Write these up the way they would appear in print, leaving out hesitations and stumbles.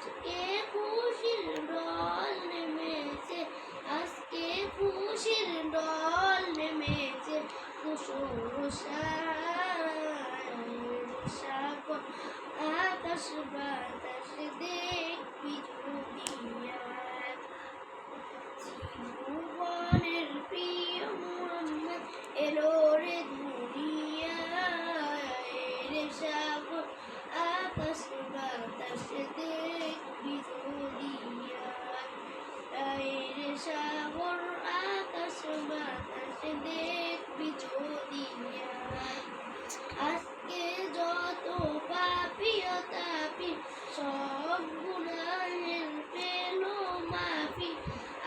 আজকে খুশির রোল নেমেছে, আজকে খুশির রোল নেমেছে, সাগর আকাশ বাতাস দেখবি দুনিয়ায়। জীবনের প্রিয় মোহাম্মদ এলো রে দুনিয়ায়, রে সাগর আকাশ বাতাস দেখবি দুনিয়ায়, রে সাগর আকাশ বাতাস দেখবি দুনিয়ায়। আজকে যত পাপী ও তাপী সব গুনাহের পেল মাফি,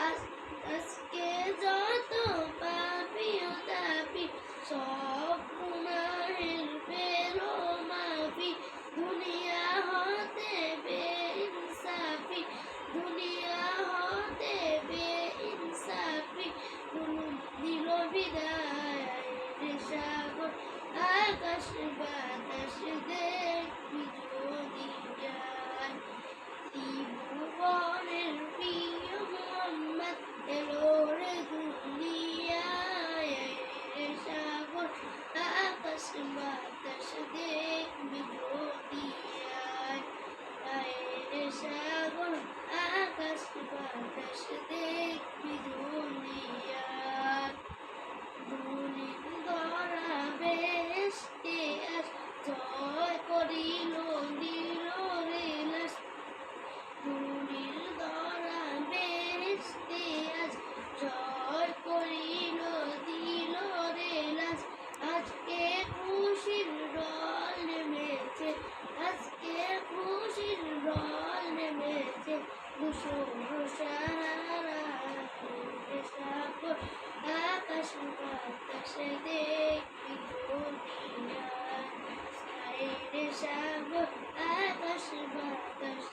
আজকে যত পাপী ও তাপী সব গুনাহের পেল মাফি। দুনিয়া হতে বেইনসাফি, দুনিয়া হতে বেইনসাফি দিল বিদায়, রে সাগর আকাশ বাতাস দেখবি দুনিয়ায়। ত্রিভুবনের প্রিয় মোহাম্মদ এলো রে দুনিয়ায়, রে সাগর আকাশ বাতাস দেখবি দুনিয়ায়, রে সাগর আকাশ বাতাস দেখবি দুনিয়ায়। ধুলির ধরা বেহেশতে আজ জয় করিল দিল রে লাশ, ধুলির ধরা বেহেশতে আজ জয় করিল দিল রে লাশ। আজকে খুশির রোল নেমেছে, আজকে খুশির রোল নেমেছে, সাহারা সাগর আকাশ বাতাস দেখবি দুনিয়ায়, রে সাগর আকাশ বাতাস